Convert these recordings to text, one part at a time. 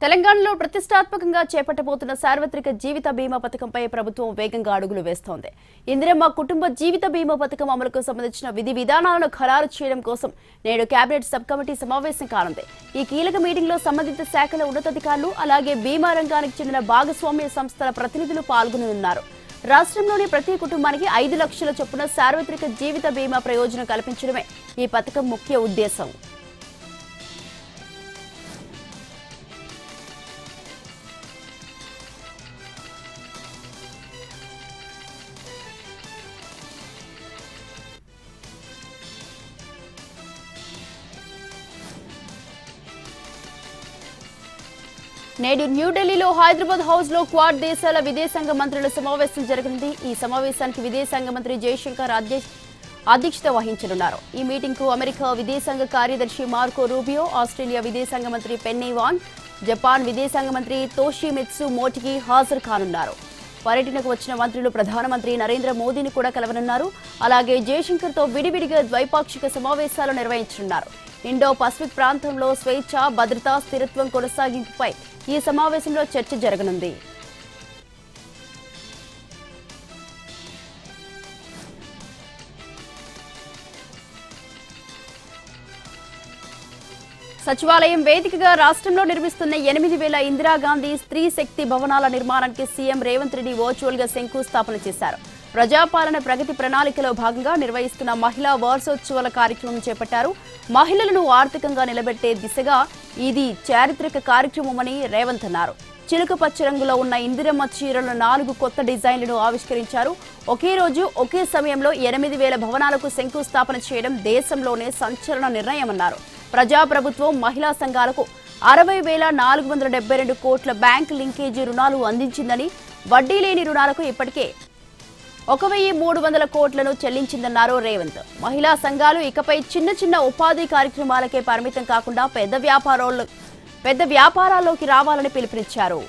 తెలంగాణలో ప్రతిష్టాత్మకంగా చేపట్టబోతున్న సార్వత్రిక జీవిత బీమా పథకంపై ప్రభుత్వం వేగంగా అడుగులు వేస్తోంది. ఇందిరమ్మ కుటుంబ జీవిత బీమా పథకం అమలుకు సంబంధించిన విధి విధానాలను ఖరారు చేయడం కోసం నేడు కేబినెట్ సబ్ కమిటీ సమావేశం కానుంది. ఈ కీలక మీటింగ్లో సంబంధిత శాఖల ఉన్నతాధికారులు అలాగే బీమా రంగానికి చెందిన భాగస్వామ్య సంస్థల ప్రతినిధులు పాల్గొననున్నారు. రాష్ట్రంలోని ప్రతి కుటుంబానికి 5 లక్షల చొప్పున సార్వత్రిక జీవిత బీమా ప్రయోజనం కల్పించడమే ఈ పథకం ముఖ్య ఉద్దేశం. నేడు న్యూఢిల్లీలో హైదరాబాద్ హౌస్ లో క్వాడ్ దేశాల విదేశాంగ మంత్రుల సమావేశం జరగనుంది. ఈ సమావేశానికి విదేశాంగ మంత్రి జయశంకర్ అధ్యక్షత వహించనున్నారు. ఈ మీటింగ్ కు అమెరికా విదేశాంగ కార్యదర్శి మార్కో రూబియో, ఆస్ట్రేలియా విదేశాంగ మంత్రి పెన్నీ వాంగ్, జపాన్ విదేశాంగ మంత్రి తోషిమిత్సు మోటిగి హాజరు కానున్నారు. పర్యటనకు వచ్చిన మంత్రులు ప్రధానమంత్రి నరేంద్ర మోదీని కూడా కలవనున్నారు. అలాగే జయశంకర్ తో విడివిడిగా ద్వైపాక్షిక సమావేశాలు నిర్వహించనున్నారు. ఇండో పసిఫిక్ ప్రాంతంలో స్వేచ్ఛ, భద్రత, స్థిరత్వం కొనసాగింపుపై ఈ సమావేశంలో చర్చ జరగనుంది. సచివాలయం వేదికగా రాష్ట్రంలో నిర్మిస్తున్న 8,000 ఇందిరాగాంధీ స్త్రీ శక్తి భవనాల నిర్మాణానికి సీఎం రేవంత్ రెడ్డి వర్చువల్ గా శంకుస్థాపన చేశారు. ప్రజాపాలన ప్రగతి ప్రణాళికలో భాగంగా నిర్వహిస్తున్న మహిళా వార్షోత్సవాల కార్యక్రమం చేపట్టారు. మహిళలను ఆర్థికంగా నిలబెట్టే దిశగా ఇది చారిత్రక కార్యక్రమమని రేవంత్ అన్నారు. చిలుక పచ్చ రంగులో ఉన్న ఇందిరమ్మ చీరల 4 కొత్త డిజైన్లను ఆవిష్కరించారు. ఒకే రోజు ఒకే సమయంలో 8,000 భవనాలకు శంకుస్థాపన చేయడం దేశంలోనే సంచలన నిర్ణయమన్నారు. ప్రజాప్రభుత్వం మహిళా సంఘాలకు 60,472 కోట్ల బ్యాంక్ లింకేజీ రుణాలు అందించిందని, వడ్డీ లేని రుణాలకు ఇప్పటికే 1,300 కోట్లను చెల్లించిందన్నారు రేవంత్. మహిళా సంఘాలు ఇకపై చిన్న చిన్న ఉపాధి కార్యక్రమాలకే పరిమితం కాకుండా పెద్ద వ్యాపారాల్లోకి రావాలని పిలుపునిచ్చారు.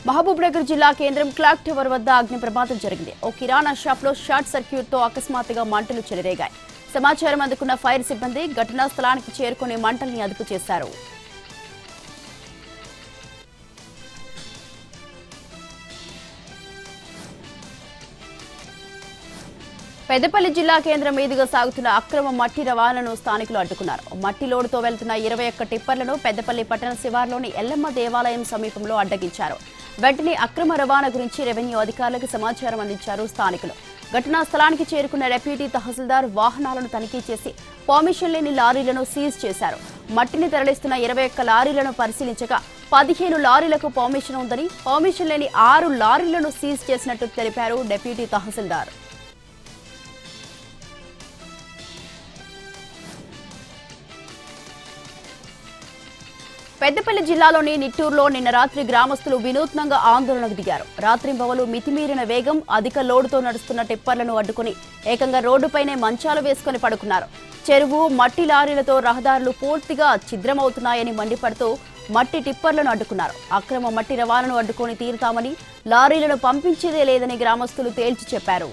మహబూబ్నగర్ జిల్లా కేంద్రం క్లాక్ టవర్ వద్ద అగ్ని ప్రమాదం జరిగింది. ఓ కిరాణా షాప్ లో షార్ట్ సర్క్యూట్ తో అకస్మాత్తుగా మంటలు చెలరేగాయి. సమాచారం అందుకున్న ఫైర్ సిబ్బంది ఘటనా స్థలానికి చేరుకుని మంటల్ని అదుపు చేశారు. పెద్దపల్లి జిల్లా కేంద్రం మీదుగా సాగుతున్న అక్రమ మట్టి రవాణాను స్థానికులు అడ్డుకున్నారు. మట్టి లోడుతో వెళ్తున్న 21 టిప్పర్లను పెద్దపల్లి పట్టణ శివార్లోని ఎల్లమ్మ దేవాలయం సమీపంలో అడ్డగించారు. వెంటనే అక్రమ రవాణా గురించి రెవెన్యూ అధికారులకు సమాచారం అందించారు స్థానికులు. ఘటనా స్థలానికి చేరుకున్న డిప్యూటీ తహసీల్దార్ వాహనాలను తనిఖీ చేసి పర్మిషన్ లేని లారీలను సీజ్ చేశారు. మట్టిని తరలిస్తున్న 21 లారీలను పరిశీలించగా 15 లారీలకు పర్మిషన్ ఉందని, పర్మిషన్ లేని 6 లారీలను సీజ్ చేసినట్టు తెలిపారు డిప్యూటీ తహసీల్దార్. పెద్దపల్లి జిల్లాలోని నిట్టూరులో నిన్న రాత్రి గ్రామస్తులు వినూత్నంగా ఆందోళనకు దిగారు. రాత్రింబవలు మితిమీరిన వేగం, అధిక లోడుతో నడుస్తున్న టిప్పర్లను అడ్డుకుని ఏకంగా రోడ్డుపైనే మంచాలు వేసుకుని పడుకున్నారు. చెరువు, మట్టి లారీలతో రహదారులు పూర్తిగా ఛిద్రమవుతున్నాయని మండిపడుతూ మట్టి టిప్పర్లను అడ్డుకున్నారు. అక్రమ మట్టి రవాణాను అడ్డుకొని తీరుతామని, లారీలను పంపించేదే లేదని గ్రామస్తులు తేల్చి చెప్పారు.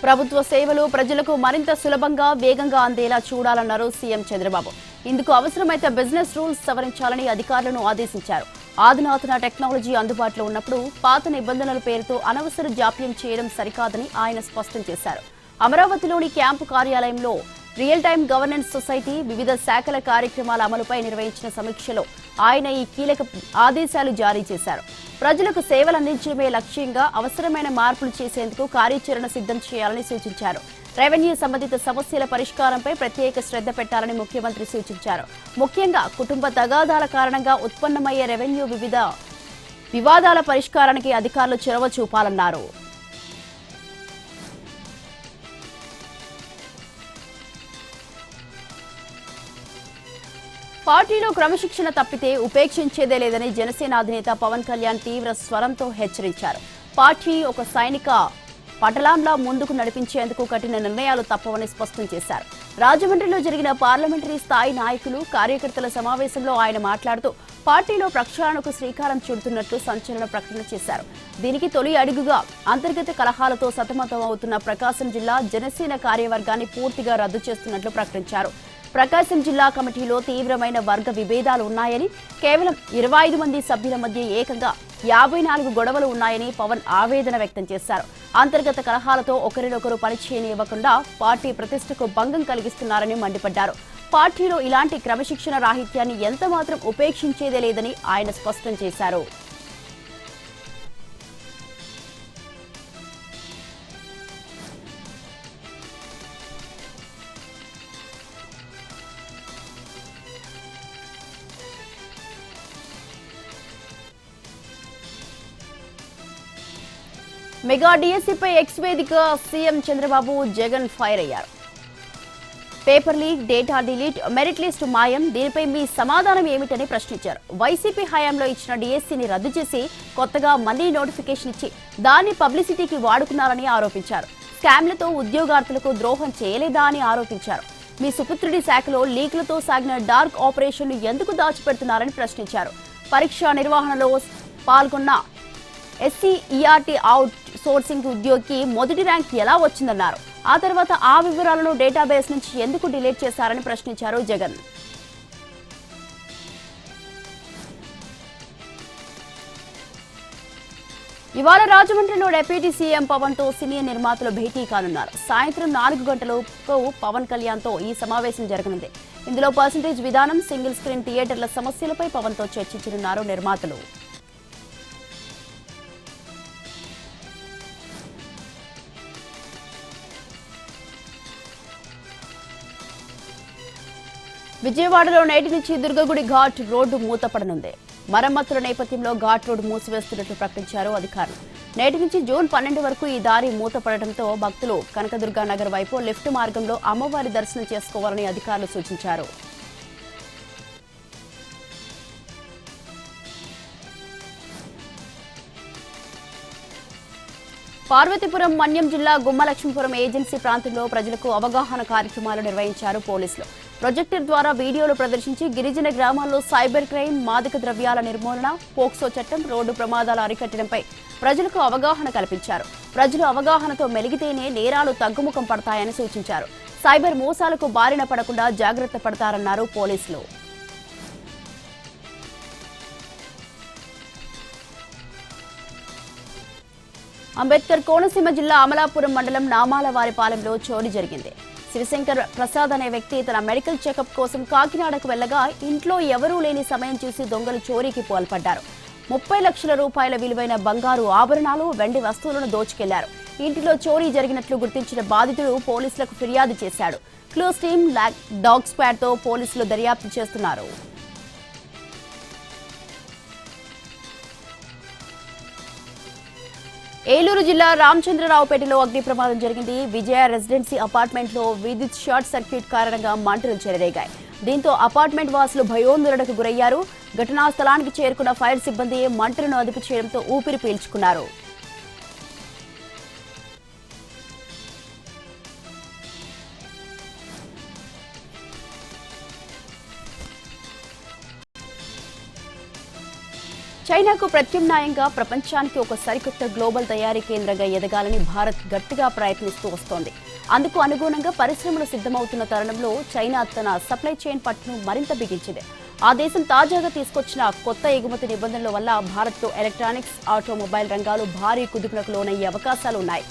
ప్రభుత్వ సేవలు ప్రజలకు మరింత సులభంగా, వేగంగా అందేలా చూడాలన్నారు సీఎం చంద్రబాబు. ఇందుకు అవసరమైతే బిజినెస్ రూల్స్ సవరించాలని అధికారులను ఆదేశించారు. ఆధునాతన టెక్నాలజీ అందుబాటులో ఉన్నప్పుడు పాత నిబంధనల పేరుతో అనవసర జాప్యం చేయడం సరికాదని ఆయన స్పష్టం చేశారు. అమరావతిలోని క్యాంపు కార్యాలయంలో రియల్ టైమ్ గవర్నెన్స్ సొసైటీ వివిధ శాఖల కార్యక్రమాల అమలుపై నిర్వహించిన సమీక్షలో ఆయన ఈ కీలక ఆదేశాలు జారీ చేశారు. ప్రజలకు సేవలు అందించడమే లక్ష్యంగా అవసరమైన మార్పులు చేసేందుకు కార్యాచరణ సిద్ధం చేయాలని సూచించారు. రెవెన్యూ సంబంధిత సమస్యల పరిష్కారంపై ప్రత్యేక శ్రద్ధ పెట్టాలని ముఖ్యమంత్రి సూచించారు. ముఖ్యంగా కుటుంబ తగాదాల కారణంగా ఉత్పన్నమయ్యే రెవెన్యూ వివాదాల పరిష్కారానికి అధికారులు చొరవ చూపాలన్నారు. పార్టీలో క్రమశిక్షణ తప్పితే ఉపేక్షించేదే లేదని జనసేన అధినేత పవన్ కళ్యాణ్ తీవ్ర స్వరంతో హెచ్చరించారు. పార్టీ ఒక సైనిక పటలాంలా ముందుకు నడిపించేందుకు కఠిన నిర్ణయాలు తప్పవని స్పష్టం చేశారు. రాజమండ్రిలో జరిగిన పార్లమెంటరీ స్థాయి నాయకులు కార్యకర్తల సమావేశంలో ఆయన మాట్లాడుతూ పార్టీలో ప్రక్షాళనకు శ్రీకారం చుడుతున్నట్లు సంచలన ప్రకటన చేశారు. దీనికి తొలి అడుగుగా అంతర్గత కలహాలతో సతమతమవుతున్న ప్రకాశం జిల్లా జనసేన కార్యవర్గాన్ని పూర్తిగా రద్దు చేస్తున్నట్లు ప్రకటించారు. ప్రకాశం జిల్లా కమిటీలో తీవ్రమైన వర్గ విభేదాలు ఉన్నాయని, కేవలం 25 మంది సభ్యుల మధ్య ఏకంగా 54 గొడవలు ఉన్నాయని పవన్ ఆవేదన వ్యక్తం చేశారు. అంతర్గత కలహాలతో ఒకరినొకరు పనిచేయనివ్వకుండా పార్టీ ప్రతిష్టకు భంగం కలిగిస్తున్నారని మండిపడ్డారు. పార్టీలో ఇలాంటి క్రమశిక్షణ రాహిత్యాన్ని ఎంతమాత్రం ఉపేక్షించేదే లేదని ఆయన స్పష్టం చేశారు. మెగా డిఎస్సీపై ఎక్స్ వేదిక సీఎం చంద్రబాబు జగన్ ఫైర్ అయ్యారు. Paper leak, data delete, merit list మాయం, దీనిపై మీ సమాధానం ఏమిటని ప్రశ్నించారు. వైసీపీ హయాంలో ఇచ్చిన డిఎస్సీని రద్దు చేసి కొత్తగా మళ్లీ నోటిఫికేషన్ ఇచ్చి దాన్ని పబ్లిసిటీకి వాడుకున్నారని ఆరోపించారు. స్కామ్లతో ఉద్యోగార్థులకు ద్రోహం చేయలేదా అని ఆరోపించారు. మీ సుపుత్రుడి శాఖలో లీక్లతో సాగిన డార్క్ ఆపరేషన్లు ఎందుకు దాచిపెడుతున్నారని ప్రశ్నించారు. పరీక్ష నిర్వహణలో పాల్గొన్న ఎస్సీఈఆర్టీ అవుట్ సోర్సింగ్ ఉద్యోగికి మొదటి ర్యాంక్ ఎలా వచ్చిందన్నారు. ఆ తర్వాత ఆ వివరాలను డేటాబేస్ నుంచి ఎందుకు డిలీట్ చేశారని ప్రశ్నించారు జగన్. ఇవాళ రాజమండ్రిలో డిప్యూటీ సీఎం పవన్ తో సీనియర్ నిర్మాతలు భేటీ కానున్నారు. సాయంత్రం 4 గంటలకు పవన్ కళ్యాణ్ తో ఈ సమావేశం జరగనుంది. ఇందులో పర్సంటేజ్ విధానం, సింగిల్ స్క్రీన్ థియేటర్ల సమస్యలపై పవన్ తో చర్చించనున్నారు నిర్మాతలు. విజయవాడలో నేటి నుంచి దుర్గగుడి ఘాట్ రోడ్డు మూతపడనుంది. మరమ్మతుల నేపథ్యంలో ఘాట్ రోడ్డు మూసివేస్తున్నట్లు ప్రకటించారు అధికారులు. నేటి నుంచి జూన్ 12 వరకు ఈ దారి మూతపడటంతో భక్తులు కనకదుర్గా నగర్ వైపు లిఫ్ట్ మార్గంలో అమ్మవారి దర్శనం చేసుకోవాలని అధికారులు సూచించారు. పార్వతీపురం మన్యం జిల్లా గుమ్మలక్ష్మీపురం ఏజెన్సీ ప్రాంతంలో ప్రజలకు అవగాహన కార్యక్రమాలు నిర్వహించారు పోలీసులు. ప్రొజెక్టర్ ద్వారా వీడియోలు ప్రదర్శించి గిరిజన గ్రామాల్లో సైబర్ క్రైమ్, మాదక ద్రవ్యాల నిర్మూలన, పోక్సో చట్టం, రోడ్డు ప్రమాదాలు అరికట్టడంపై ప్రజలకు అవగాహన కల్పించారు. ప్రజలు అవగాహనతో మెలిగితేనే నేరాలు తగ్గుముఖం పడతాయని సూచించారు. సైబర్ మోసాలకు బారిన పడకుండా జాగ్రత్త పడతారన్నారు పోలీసులు. అంబేద్కర్ కోనసీమ జిల్లా అమలాపురం మండలం నామాలవారిపాలెంలో చోరీ జరిగింది. శివశంకర్ ప్రసాద్ అనే వ్యక్తి తన మెడికల్ చెకప్ కోసం కాకినాడకు వెళ్లగా ఇంట్లో ఎవరూ లేని సమయం చూసి దొంగలు చోరీకి పాల్పడ్డారు. 30 లక్షల రూపాయల విలువైన బంగారు ఆభరణాలు, వెండి వస్తువులను దోచుకెళ్లారు. ఇంటిలో చోరీ జరిగినట్లు గుర్తించిన బాధితుడు పోలీసులకు ఫిర్యాదు చేశాడు. క్లూస్ టీమ్, డాగ్ స్క్వాడ్ తో పోలీసులు దర్యాప్తు చేస్తున్నారు. ఏలూరు జిల్లా రామచంద్రరావుపేటలో అగ్ని ప్రమాదం జరిగింది. విజయ రెసిడెన్సీ అపార్ట్మెంట్ లో విద్యుత్ షార్ట్ సర్క్యూట్ కారణంగా మంటలు చెలరేగాయి. దీంతో అపార్ట్మెంట్ వాసులు భయోందోళనకు గురయ్యారు. ఘటనా స్థలానికి చేరుకున్న ఫైర్ సిబ్బంది మంటలను అదుపు చేయడంతో ఊపిరి పీల్చుకున్నారు. చైనాకు ప్రత్యామ్నాయంగా ప్రపంచానికి ఒక సరికొత్త గ్లోబల్ తయారీ కేంద్రంగా ఎదగాలని భారత్ గట్టిగా ప్రయత్నిస్తూ వస్తోంది. అందుకు అనుగుణంగా పరిశ్రమలు సిద్ధమవుతున్న తరుణంలో చైనా తన సప్లై చైన్ పట్టును మరింత బిగించింది. ఆ దేశం తాజాగా తీసుకొచ్చిన కొత్త ఎగుమతి నిబంధనల వల్ల భారత్లో ఎలక్ట్రానిక్స్, ఆటోమొబైల్ రంగాలు భారీ కుదుపునకు లోనయ్యే అవకాశాలు ఉన్నాయి.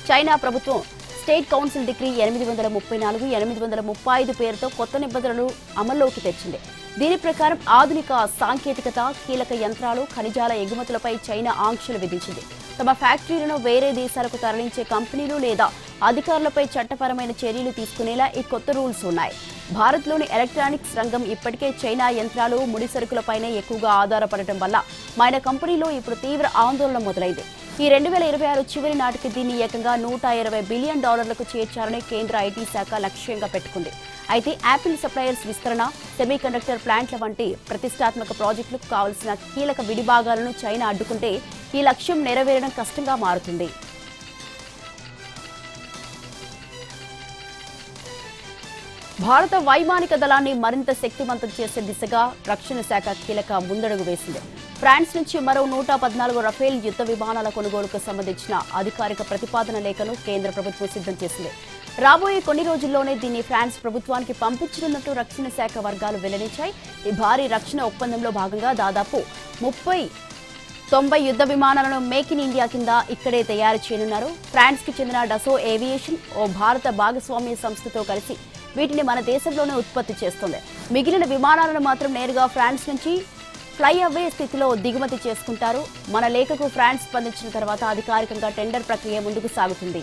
చైనా ప్రభుత్వం స్టేట్ కౌన్సిల్ డిగ్రీ 834/835 పేరుతో కొత్త నిబంధనలు అమల్లోకి తెచ్చింది. దీని ప్రకారం ఆధునిక సాంకేతికత, కీలక యంత్రాలు, ఖనిజాల ఎగుమతులపై చైనా ఆంక్షలు విధించింది. తమ ఫ్యాక్టరీలను వేరే దేశాలకు తరలించే కంపెనీలు లేదా అధికారులపై చట్టపరమైన చర్యలు తీసుకునేలా ఈ కొత్త రూల్స్ ఉన్నాయి. భారత్లోని ఎలక్ట్రానిక్స్ రంగం ఇప్పటికే చైనా యంత్రాలు, ముడిసరుకులపైనే ఎక్కువగా ఆధారపడటం వల్ల మన కంపెనీలో ఇప్పుడు తీవ్ర ఆందోళన మొదలైంది. ఈ 2026 చివరి నాటికి దీన్ని ఏకంగా $120 బిలియన్ చేర్చాలని కేంద్ర ఐటీ శాఖ లక్ష్యంగా పెట్టుకుంది. అయితే యాపిల్ సప్లయర్స్ విస్తరణ, సెమీకండక్టర్ ప్లాంట్ల వంటి ప్రతిష్టాత్మక ప్రాజెక్టులకు కావాల్సిన కీలక విడిభాగాలను చైనా అడ్డుకుంటే ఈ లక్ష్యం నెరవేరడం కష్టంగా మారుతుంది. భారత వైమానిక దళాన్ని మరింత శక్తివంతం చేసే దిశగా రక్షణ శాఖ కీలక ముందడుగు వేసింది. ఫ్రాన్స్ నుంచి మరో 114 రఫేల్ యుద్ధ విమానాల కొనుగోలుకు సంబంధించిన అధికారిక ప్రతిపాదన లేఖను కేంద్ర ప్రభుత్వం సిద్ధం చేసింది. రాబోయే కొన్ని రోజుల్లోనే దీన్ని ఫ్రాన్స్ ప్రభుత్వానికి పంపించనున్నట్టు రక్షణ శాఖ వర్గాలు వెల్లడించాయి. ఈ భారీ రక్షణ ఒప్పందంలో భాగంగా దాదాపు 90 యుద్ధ విమానాలను మేక్ ఇన్ ఇండియా కింద ఇక్కడే తయారు చేయనున్నారు. ఫ్రాన్స్ కి చెందిన డసో ఏవియేషన్ ఓ భారత భాగస్వామ్య సంస్థతో కలిసి వీటిని మన దేశంలోనే ఉత్పత్తి చేస్తుంది. మిగిలిన విమానాలను మాత్రం నేరుగా ఫ్రాన్స్ నుంచి ఫ్లై అవే స్థితిలో దిగుమతి చేసుకుంటారు. మన లేఖకు ఫ్రాన్స్ స్పందించిన తర్వాత అధికారికంగా టెండర్ ప్రక్రియ ముందుకు సాగుతుంది.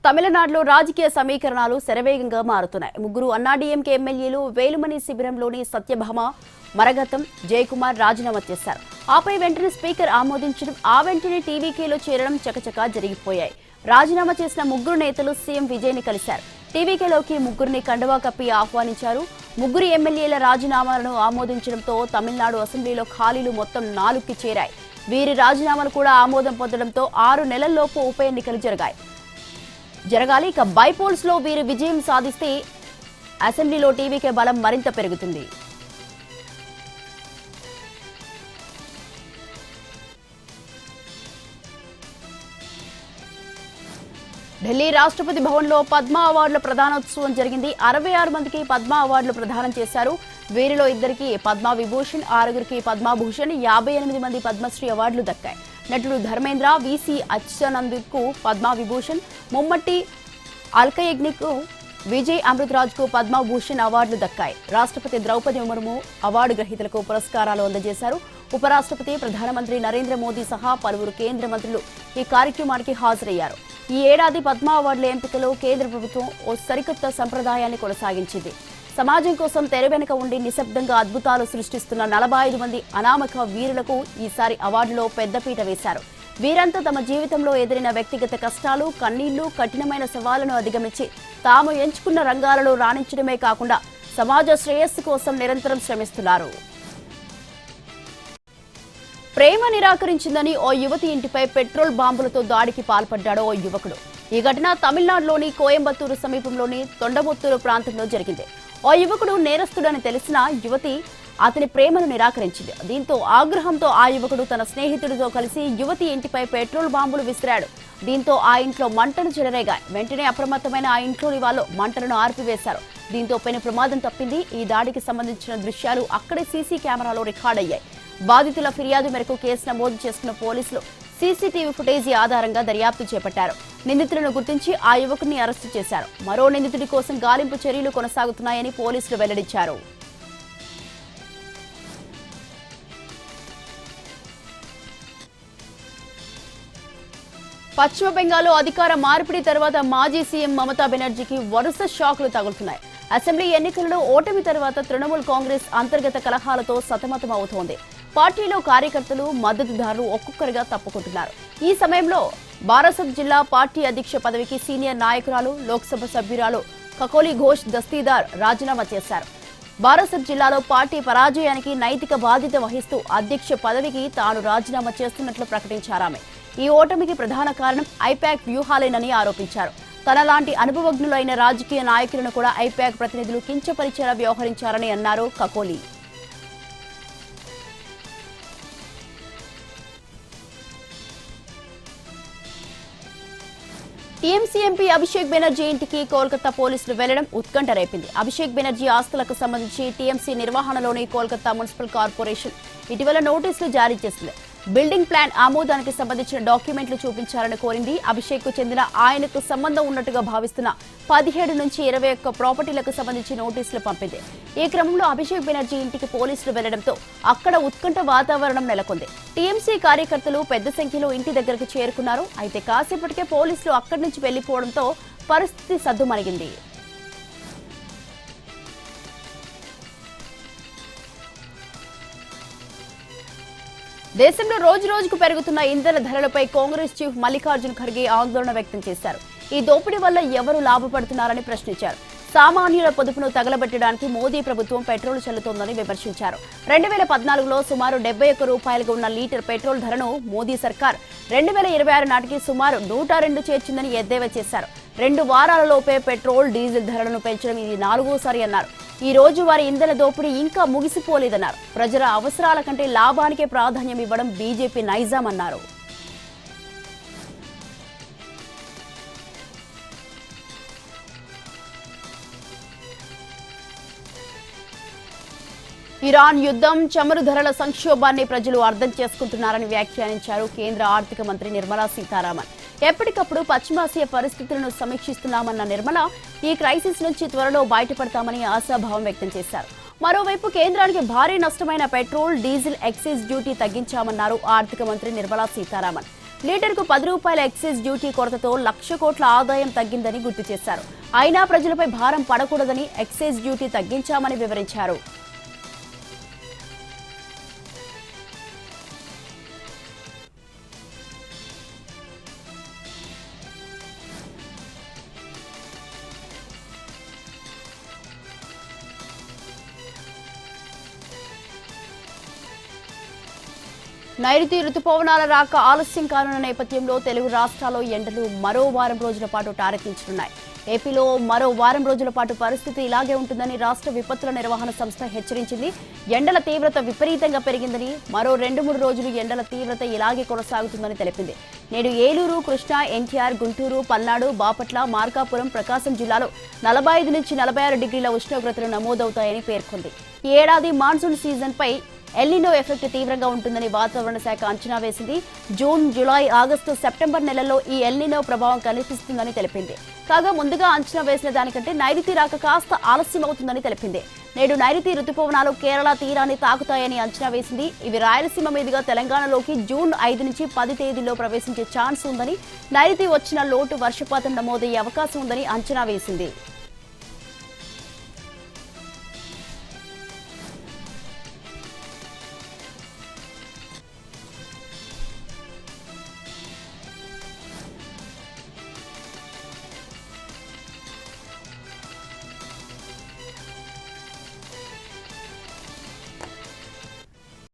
తమిళనాడులో రాజకీయ సమీకరణాలు శరవేగంగా మారుతున్నాయి. ముగ్గురు అన్నాడీఎంకే ఎమ్మెల్యేలు వేలుమణి శిబిరంలోని సత్యభామ, మరగతం, జయకుమార్ రాజీనామా చేశారు. ఆపై వెంటనే స్పీకర్ ఆమోదించడం, ఆ వెంటనే టీవీకేలో చేరడం చకచకా జరిగిపోయాయి. రాజీనామా చేసిన ముగ్గురు నేతలు సీఎం విజయ్ని కలిశారు. టీవీకేలోకి ముగ్గురిని కండువా కప్పి ఆహ్వానించారు. ముగ్గురు ఎమ్మెల్యేల రాజీనామాలను ఆమోదించడంతో తమిళనాడు అసెంబ్లీలో ఖాళీలు మొత్తం 4కి చేరాయి. వీరి రాజీనామాలు కూడా ఆమోదం పొందడంతో 6 నెలల్లోపు ఉప ఎన్నికలు జరగాలి. ఇక బైపోల్స్ లో వీరు విజయం సాధిస్తే అసెంబ్లీలో టీవీకే బలం మరింత పెరుగుతుంది. ఢిల్లీ రాష్ట్రపతి భవన్లో పద్మ అవార్డుల ప్రదానోత్సవం జరిగింది. 66 మందికి పద్మ అవార్డులు ప్రదానం చేశారు. వీరిలో 2కి పద్మ విభూషణ్, 6గురికి పద్మభూషణ్, 58 మంది పద్మశ్రీ అవార్డులు దక్కాయి. నటుడు ధర్మేంద్ర, వీసీ అచ్యుతానందకు పద్మ విభూషణ్, ముమ్మట్టి అల్కయజ్ఞకు విజయ్ అమృతరాజ్కు పద్మభూషణ్ అవార్డులు దక్కాయి. రాష్ట్రపతి ద్రౌపది ముర్ము అవార్డు గ్రహీతలకు పురస్కారాలు అందజేశారు. ఉపరాష్ట్రపతి, ప్రధానమంత్రి నరేంద్ర మోదీ సహా పలువురు కేంద్ర మంత్రులు ఈ కార్యక్రమానికి హాజరయ్యారు. ఈ ఏడాది పద్మ అవార్డుల ఎంపికలో కేంద్ర ప్రభుత్వం ఓ సరికొత్త సంప్రదాయాన్ని కొనసాగించింది. సమాజం కోసం తెర వెనుక ఉండి నిశ్శబ్దంగా అద్భుతాలు సృష్టిస్తున్న 45 మంది అనామక వీరులకు ఈసారి అవార్డులో పెద్దపీట వేశారు. వీరంతా తమ జీవితంలో ఎదురైన వ్యక్తిగత కష్టాలు, కన్నీళ్లు, కఠినమైన సవాళ్లను అధిగమించి తాము ఎంచుకున్న రంగాలలో రాణించడమే కాకుండా సమాజ శ్రేయస్సు కోసం నిరంతరం శ్రమిస్తున్నారు. ప్రేమ నిరాకరించిందని ఓ యువతి ఇంటిపై పెట్రోల్ బాంబులతో దాడికి పాల్పడ్డాడు ఓ యువకుడు. ఈ ఘటన తమిళనాడులోని కోయంబత్తూరు సమీపంలోని తొండముత్తూరు ప్రాంతంలో జరిగింది. ఓ యువకుడు నేరస్తుడని తెలిసిన యువతి అతని ప్రేమను నిరాకరించింది. దీంతో ఆగ్రహంతో ఆ యువకుడు తన స్నేహితుడితో కలిసి యువతి ఇంటిపై పెట్రోల్ బాంబులు విసిరాడు. దీంతో ఆ ఇంట్లో మంటలు చెలరేగాయి. వెంటనే అప్రమత్తమైన ఆ ఇంట్లోని వాళ్ళు మంటలను ఆర్పివేశారు. దీంతో పెను ప్రమాదం తప్పింది. ఈ దాడికి సంబంధించిన దృశ్యాలు అక్కడే సీసీ కెమెరాలో రికార్డయ్యాయి. బాధితుల ఫిర్యాదు మేరకు కేసు నమోదు చేసుకున్న పోలీసులు సీసీటీవీ ఫుటేజీ ఆధారంగా దర్యాప్తు చేపట్టారు. నిందితులను గుర్తించి ఆ యువకుడిని అరెస్టు చేశారు. మరో నిందితుడి కోసం గాలింపు చర్యలు కొనసాగుతున్నాయని పోలీసులు వెల్లడించారు. పశ్చిమ బెంగాల్లో అధికార మార్పిడి తర్వాత మాజీ సీఎం మమతా బెనర్జీకి వరుస షాకులు తగులుతున్నాయి. అసెంబ్లీ ఎన్నికలలో ఓటమి తర్వాత తృణమూల్ కాంగ్రెస్ అంతర్గత కలహాలతో సతమతమవుతోంది. పార్టీలో కార్యకర్తలు, మద్దతుదారులు ఒక్కొక్కరిగా తప్పుకుంటున్నారు. ఈ సమయంలో బారాసత్ జిల్లా పార్టీ అధ్యక్ష పదవికి సీనియర్ నాయకురాలు, లోక్సభ సభ్యురాలు కకోలి ఘోష్ దస్తీదార్ రాజీనామా చేశారు. బారాసత్ జిల్లాలో పార్టీ పరాజయానికి నైతిక బాధ్యత వహిస్తూ అధ్యక్ష పదవికి తాను రాజీనామా చేస్తున్నట్లు ప్రకటించారామె. ఈ ఓటమికి ప్రధాన కారణం ఐపాక్ వ్యూహాలేనని ఆరోపించారు. తనలాంటి అనుభవజ్ఞులైన రాజకీయ నాయకులను కూడా ఐపాక్ ప్రతినిధులు కించపరిచేలా వ్యవహరించారని అన్నారు కకోలి. టీఎంసీ ఎంపీ అభిషేక్ బెనర్జీ ఇంటికి కోల్కతా పోలీసులు వెళ్లడం ఉత్కంఠ రేపింది. అభిషేక్ బెనర్జీ ఆస్తులకు సంబంధించి టీఎంసీ నిర్వహణలోని కోల్కతా మున్సిపల్ కార్పొరేషన్ ఇటీవల నోటీసులు జారీ చేసింది. బిల్డింగ్ ప్లాన్ ఆమోదానికి సంబంధించిన డాక్యుమెంట్లు చూపించాలని కోరింది. అభిషేక్ కు చెందిన ఆయనకు సంబంధం ఉన్నట్టుగా భావిస్తున్న 17 నుంచి 21 ప్రాపర్టీలకు సంబంధించి నోటీసులు పంపింది. ఈ క్రమంలో అభిషేక్ బెనర్జీ ఇంటికి పోలీసులు వెళ్లడంతో అక్కడ ఉత్కంఠ వాతావరణం నెలకొంది. టీఎంసీ కార్యకర్తలు పెద్ద సంఖ్యలో ఇంటి దగ్గరకు చేరుకున్నారు. అయితే కాసేపటికే పోలీసులు అక్కడి నుంచి వెళ్లిపోవడంతో పరిస్థితి సద్దుమణిగింది. దేశంలో రోజు రోజుకు పెరుగుతున్న ఇంధన ధరలపై కాంగ్రెస్ చీఫ్ మల్లికార్జున్ ఖర్గే ఆందోళన వ్యక్తం చేశారు. ఈ దోపిడీ వల్ల ఎవరు లాభపడుతున్నారని ప్రశ్నించారు. సామాన్యుల పొదుపును తగలబెట్టడానికి మోదీ ప్రభుత్వం పెట్రోల్ చల్లుతోందని విమర్శించారు. 2014లో సుమారు 71 రూపాయలుగా ఉన్న లీటర్ పెట్రోల్ ధరను మోదీ సర్కార్ 2026 నాటికి సుమారు 102 చేర్చిందని ఎద్దేవా చేశారు. 2 వారాలలోపే పెట్రోల్, డీజిల్ ధరలను పెంచడం ఇది 4వసారి అన్నారు. ఈ రోజు వారి ఇంధన దోపిడీ ఇంకా ముగిసిపోలేదన్నారు. ప్రజల అవసరాల కంటే లాభానికే ప్రాధాన్యం ఇవ్వడం బీజేపీ నైజాం అన్నారు. ఇరాన్ యుద్ధం, చమురు ధరల సంక్షోభాన్ని ప్రజలు అర్థం చేసుకుంటున్నారని వ్యాఖ్యానించారు కేంద్ర ఆర్థిక మంత్రి నిర్మలా సీతారామన్. ఎప్పటికప్పుడు పశ్చిమాసియా పరిస్థితులను సమీక్షిస్తున్నామన్న నిర్మల ఈ క్రైసిస్ నుంచి త్వరలో బయటపడతామని ఆశాభావం వ్యక్తం చేశారు. మరోవైపు కేంద్రానికి భారీ నష్టమైన పెట్రోల్, డీజిల్ ఎక్సైజ్ డ్యూటీ తగ్గించామన్నారు ఆర్థిక మంత్రి నిర్మలా సీతారామన్. లీటర్కు 10 రూపాయల ఎక్సైజ్ డ్యూటీ కొరతతో 1,00,000 కోట్ల ఆదాయం తగ్గిందని గుర్తు చేశారు. అయినా ప్రజలపై భారం పడకూడదని ఎక్సైజ్ డ్యూటీ తగ్గించామని వివరించారు. నైరుతి రుతుపవనాల రాక ఆలస్యం కానున్న నేపథ్యంలో తెలుగు రాష్ట్రాల్లో ఎండలు మరో వారం రోజుల పాటు టారెత్తించనున్నాయి. ఏపీలో మరో వారం రోజుల పాటు పరిస్థితి ఇలాగే ఉంటుందని రాష్ట్ర విపత్తుల నిర్వహణ సంస్థ హెచ్చరించింది. ఎండల తీవ్రత విపరీతంగా పెరిగిందని, మరో 2-3 రోజులు ఎండల తీవ్రత ఇలాగే కొనసాగుతుందని తెలిపింది. నేడు ఏలూరు, కృష్ణా, ఎన్టీఆర్, గుంటూరు, పల్నాడు, బాపట్ల, మార్కాపురం, ప్రకాశం జిల్లాలో 45 నుంచి 46 డిగ్రీల ఉష్ణోగ్రతలు నమోదవుతాయని పేర్కొంది. ఈ ఏడాది మాన్సూన్ సీజన్పై ఎల్నినో ఎఫెక్ట్ తీవ్రంగా ఉంటుందని వాతావరణ శాఖ అంచనా వేసింది. జూన్, జూలై, ఆగస్టు, సెప్టెంబర్ నెలల్లో ఈ ఎల్నినో ప్రభావం కనిపిస్తుందని తెలిపింది. కాగా ముందుగా అంచనా వేసిన దానికంటే నైరుతి రాక కాస్త ఆలస్యమవుతుందని తెలిపింది. నేడు నైరుతి రుతుపవనాలు కేరళ తీరాన్ని తాకుతాయని అంచనా వేసింది. ఇవి రాయలసీమ మీదుగా తెలంగాణలోకి జూన్ 5 నుంచి 10 తేదీల్లో ప్రవేశించే ఛాన్స్ ఉందని, నైరుతి వచ్చిన లోటు వర్షపాతం నమోదయ్యే అవకాశం ఉందని అంచనా వేసింది.